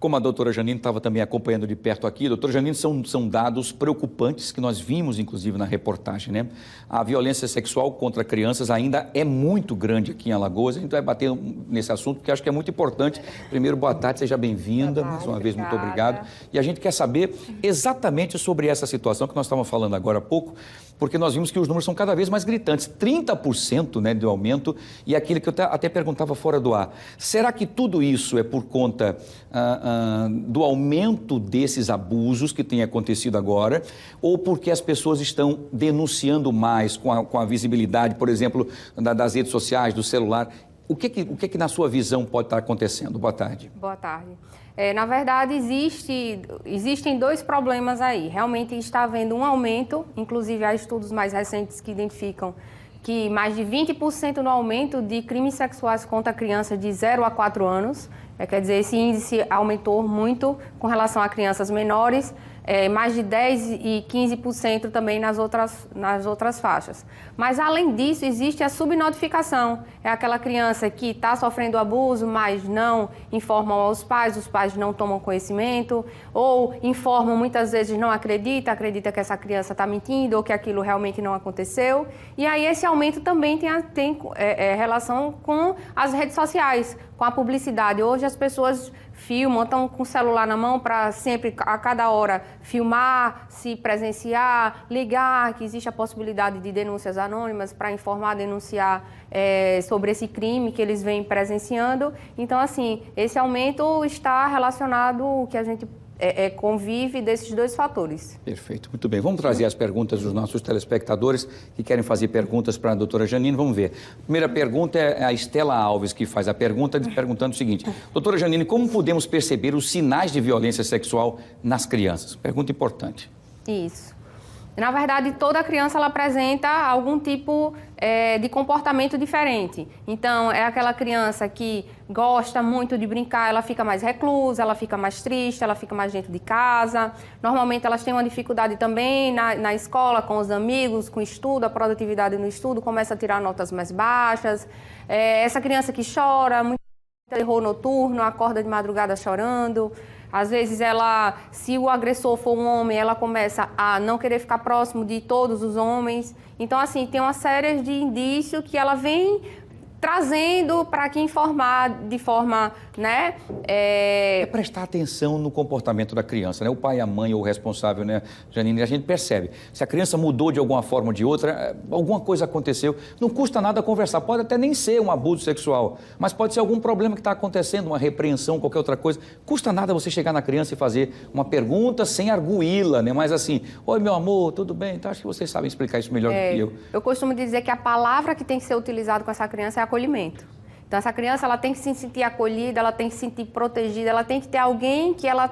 como a doutora Janine estava também acompanhando de perto aqui, doutora Janine, são dados preocupantes que nós vimos, inclusive, na reportagem, né? A violência sexual contra crianças ainda é muito grande aqui em Alagoas. A gente vai bater nesse assunto, porque acho que é muito importante. Primeiro, boa tarde, seja bem-vinda. Mais uma vez, muito obrigado. E a gente quer saber exatamente sobre essa situação que nós estávamos falando agora há pouco, porque nós vimos que os números são cada vez mais gritantes. 30%, né, de aumento, e aquilo que eu até perguntava fora do ar. Será que tudo isso é por conta do aumento desses abusos que tem acontecido agora, ou porque as pessoas estão denunciando mais com a visibilidade, por exemplo, das redes sociais, do celular? O que na sua visão pode estar acontecendo? Boa tarde. Boa tarde. Na verdade, existem dois problemas aí. Realmente está havendo um aumento, inclusive há estudos mais recentes que identificam que mais de 20% no aumento de crimes sexuais contra crianças de 0 a 4 anos. Quer dizer, esse índice aumentou muito com relação a crianças menores, mais de 10% e 15% também nas outras faixas. Mas, além disso, existe a subnotificação. É aquela criança que está sofrendo abuso, mas não informam aos pais, os pais não tomam conhecimento, ou informam, muitas vezes não acredita que essa criança está mentindo ou que aquilo realmente não aconteceu. E aí esse aumento também tem relação com as redes sociais, com a publicidade. Hoje as pessoas filmam, estão com o celular na mão para sempre, a cada hora, filmar, se presenciar, ligar, que existe a possibilidade de denúncias anônimas para informar, denunciar sobre esse crime que eles vêm presenciando. Então, assim, esse aumento está relacionado ao que a gente convive desses dois fatores. Perfeito, muito bem. Vamos trazer as perguntas dos nossos telespectadores que querem fazer perguntas para a doutora Janine. Vamos ver. A primeira pergunta é a Estela Alves que faz a pergunta, perguntando o seguinte: doutora Janine, como podemos perceber os sinais de violência sexual nas crianças? Pergunta importante. Isso. Na verdade, toda criança ela apresenta algum tipo de comportamento diferente. Então, é aquela criança que gosta muito de brincar, ela fica mais reclusa, ela fica mais triste, ela fica mais dentro de casa. Normalmente, elas têm uma dificuldade também na escola, com os amigos, com o estudo, a produtividade no estudo, começa a tirar notas mais baixas. Essa criança que chora, muito terror noturno, acorda de madrugada chorando. Às vezes, se o agressor for um homem, ela começa a não querer ficar próximo de todos os homens. Então, assim, tem uma série de indícios que ela vem trazendo para que informar de forma, né? É prestar atenção no comportamento da criança, né? O pai, a mãe ou o responsável, né, Janine? A gente percebe. Se a criança mudou de alguma forma ou de outra, alguma coisa aconteceu, não custa nada conversar. Pode até nem ser um abuso sexual, mas pode ser algum problema que está acontecendo, uma repreensão, qualquer outra coisa. Custa nada você chegar na criança e fazer uma pergunta sem arguí-la, né? Mas assim, oi, meu amor, tudo bem? Então, acho que vocês sabem explicar isso melhor do que eu. Eu costumo dizer que a palavra que tem que ser utilizada com essa criança é acolhimento. Então, essa criança ela tem que se sentir acolhida, ela tem que se sentir protegida, ela tem que ter alguém que ela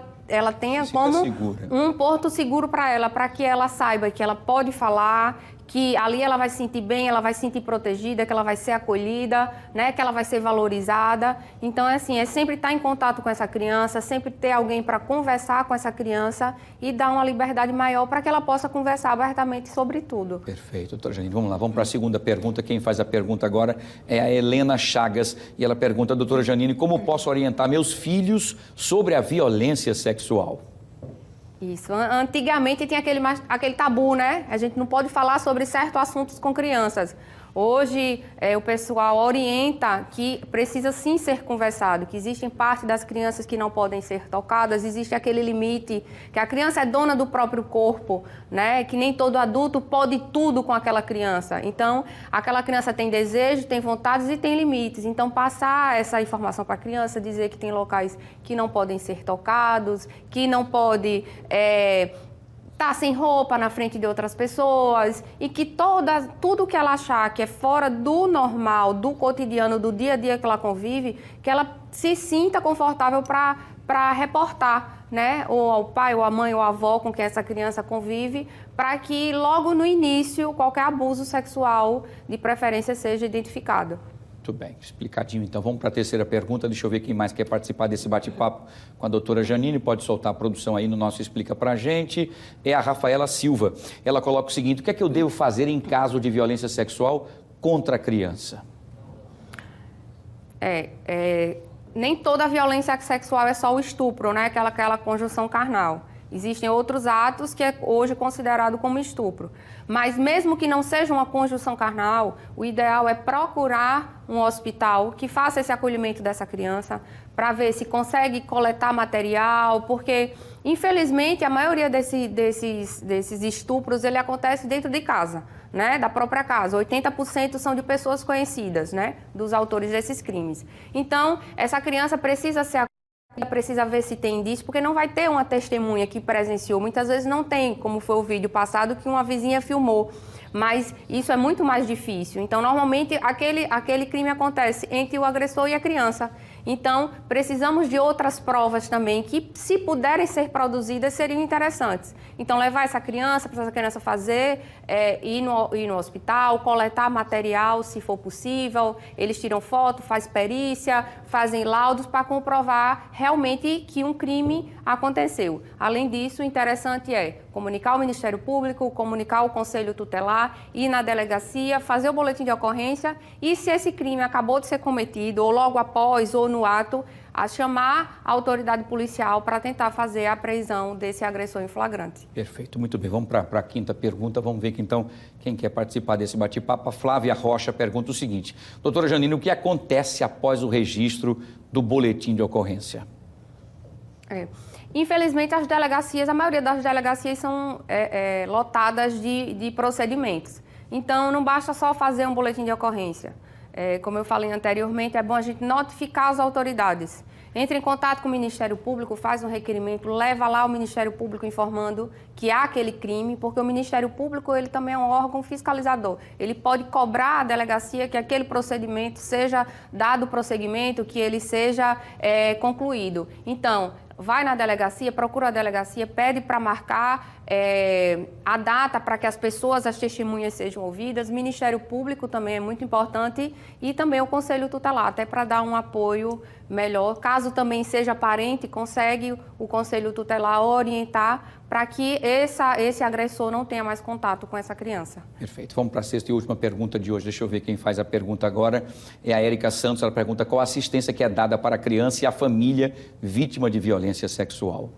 tenha como um porto seguro para ela, para que ela saiba que ela pode falar, que ali ela vai se sentir bem, ela vai se sentir protegida, que ela vai ser acolhida, né, que ela vai ser valorizada. Então, é sempre estar em contato com essa criança, sempre ter alguém para conversar com essa criança e dar uma liberdade maior para que ela possa conversar abertamente sobre tudo. Perfeito, doutora Janine. Vamos lá, vamos para a segunda pergunta. Quem faz a pergunta agora é a Helena Chagas e ela pergunta: doutora Janine, como posso orientar meus filhos sobre a violência sexual? Isso. Antigamente tinha aquele tabu, né? A gente não pode falar sobre certos assuntos com crianças. Hoje, o pessoal orienta que precisa sim ser conversado, que existem parte das crianças que não podem ser tocadas, existe aquele limite, que a criança é dona do próprio corpo, né? Que nem todo adulto pode tudo com aquela criança. Então, aquela criança tem desejos, tem vontades e tem limites. Então, passar essa informação para a criança, dizer que tem locais que não podem ser tocados, que não pode tá sem roupa na frente de outras pessoas e que tudo que ela achar que é fora do normal, do cotidiano, do dia a dia que ela convive, que ela se sinta confortável para reportar, né? Ou ao pai, ou à mãe, ou à avó com quem essa criança convive, para que logo no início qualquer abuso sexual de preferência seja identificado. Muito bem, explicadinho. Então, vamos para a terceira pergunta. Deixa eu ver quem mais quer participar desse bate-papo com a doutora Janine. Pode soltar a produção aí no nosso Explica Pra Gente. É a Rafaela Silva. Ela coloca o seguinte: o que é que eu devo fazer em caso de violência sexual contra a criança? nem toda violência sexual é só o estupro, né? Aquela conjunção carnal. Existem outros atos que é hoje considerado como estupro. Mas mesmo que não seja uma conjunção carnal, o ideal é procurar um hospital que faça esse acolhimento dessa criança para ver se consegue coletar material, porque infelizmente a maioria desses estupros ele acontece dentro de casa, né, da própria casa. 80% são de pessoas conhecidas, né, dos autores desses crimes. Então, essa criança precisa ser precisa ver se tem indício, porque não vai ter uma testemunha que presenciou. Muitas vezes não tem, como foi o vídeo passado que uma vizinha filmou. Mas isso é muito mais difícil. Então, normalmente, aquele crime acontece entre o agressor e a criança. Então, precisamos de outras provas também que, se puderem ser produzidas, seriam interessantes. Então, levar essa criança, para essa criança fazer, ir no hospital, coletar material, se for possível. Eles tiram foto, fazem perícia, fazem laudos para comprovar realmente que um crime aconteceu. Além disso, o interessante é comunicar ao Ministério Público, comunicar ao Conselho Tutelar, ir na delegacia, fazer o boletim de ocorrência e, se esse crime acabou de ser cometido, ou logo após, ou no ato, a chamar a autoridade policial para tentar fazer a apreensão desse agressor em flagrante. Perfeito, muito bem. Vamos para a quinta pergunta. Vamos ver que, então, quem quer participar desse bate-papo. A Flávia Rocha pergunta o seguinte: doutora Janine, o que acontece após o registro do boletim de ocorrência? Infelizmente, as delegacias, a maioria das delegacias são lotadas de procedimentos. Então, não basta só fazer um boletim de ocorrência. Como eu falei anteriormente, é bom a gente notificar as autoridades. Entre em contato com o Ministério Público, faz um requerimento, leva lá o Ministério Público informando que há aquele crime, porque o Ministério Público ele também é um órgão fiscalizador. Ele pode cobrar à delegacia que aquele procedimento seja dado prosseguimento, que ele seja concluído. Então, vai na delegacia, procura a delegacia, pede para marcar a data para que as pessoas, as testemunhas sejam ouvidas. O Ministério Público também é muito importante e também o Conselho Tutelar, até para dar um apoio melhor. Caso também seja parente, consegue o Conselho Tutelar orientar para que esse agressor não tenha mais contato com essa criança. Perfeito. Vamos para a sexta e última pergunta de hoje. Deixa eu ver quem faz a pergunta agora. É a Érica Santos. Ela pergunta qual a assistência que é dada para a criança e a família vítima de violência sexual.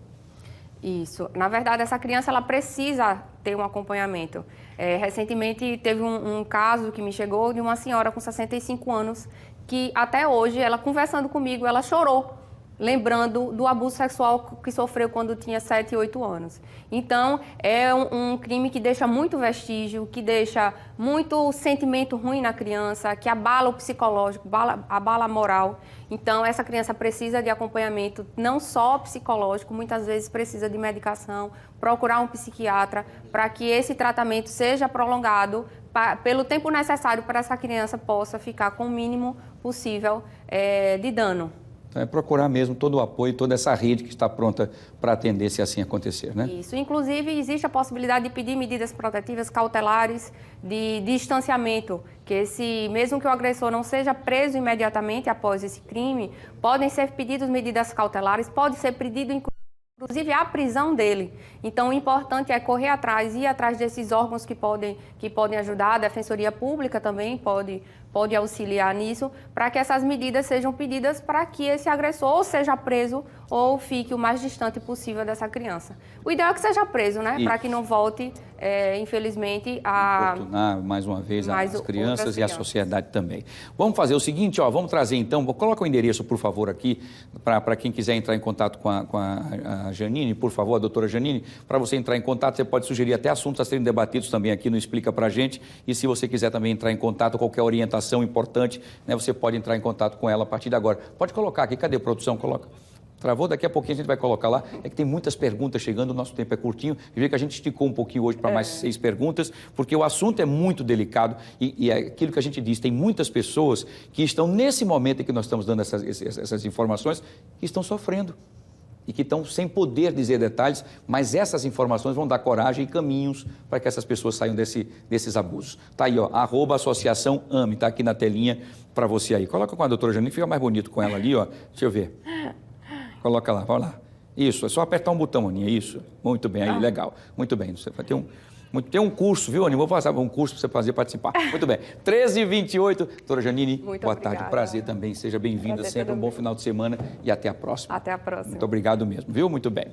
Isso. Na verdade, essa criança ela precisa ter um acompanhamento. Recentemente, teve um caso que me chegou de uma senhora com 65 anos que, até hoje, ela conversando comigo, ela chorou, lembrando do abuso sexual que sofreu quando tinha 7, 8 anos. Então, é um crime que deixa muito vestígio, que deixa muito sentimento ruim na criança, que abala o psicológico, abala a moral. Então, essa criança precisa de acompanhamento, não só psicológico, muitas vezes precisa de medicação, procurar um psiquiatra, para que esse tratamento seja prolongado pelo tempo necessário para essa criança possa ficar com o mínimo possível de dano. Então, é procurar mesmo todo o apoio, toda essa rede que está pronta para atender se assim acontecer, né? Isso. Inclusive, existe a possibilidade de pedir medidas protetivas cautelares de distanciamento, mesmo que o agressor não seja preso imediatamente após esse crime, podem ser pedidas medidas cautelares, pode ser pedido inclusive a prisão dele. Então, o importante é correr atrás, ir atrás desses órgãos que podem ajudar, a Defensoria Pública também pode auxiliar nisso, para que essas medidas sejam pedidas para que esse agressor ou seja preso ou fique o mais distante possível dessa criança. O ideal é que seja preso, né? Para que não volte, infelizmente, a importunar mais uma vez as crianças e a sociedade também. Vamos fazer o seguinte, vamos trazer então, coloca o endereço, por favor, aqui, para quem quiser entrar em contato com a Janine, por favor, a doutora Janine, para você entrar em contato, você pode sugerir até assuntos a serem debatidos também aqui no Explica Pra Gente, e se você quiser também entrar em contato, qualquer orientação importante, né, você pode entrar em contato com ela a partir de agora. Pode colocar aqui, cadê a produção? Coloca. Travou, daqui a pouquinho a gente vai colocar lá. É que tem muitas perguntas chegando, o nosso tempo é curtinho. Eu vi que a gente esticou um pouquinho hoje para mais 6 perguntas, porque o assunto é muito delicado e é aquilo que a gente diz, tem muitas pessoas que estão nesse momento em que nós estamos dando essas informações, que estão sofrendo e que estão sem poder dizer detalhes, mas essas informações vão dar coragem e caminhos para que essas pessoas saiam desses abusos. Está aí, @associação AME, está aqui na telinha para você aí. Coloca com a doutora Janine, fica mais bonito com ela ali, Deixa eu ver. Coloca lá, vai lá. Isso, é só apertar um botão, Aninha, isso. Muito bem, aí, legal. Muito bem, você vai ter Tem um curso, viu, Aninha? Vou passar um curso para você fazer participar. Muito bem. 13h28. Doutora Janine, Muito boa obrigada. tarde. Prazer também. Seja bem-vinda. Sempre um bom final de semana e até a próxima. Até a próxima. Muito obrigado mesmo, viu? Muito bem.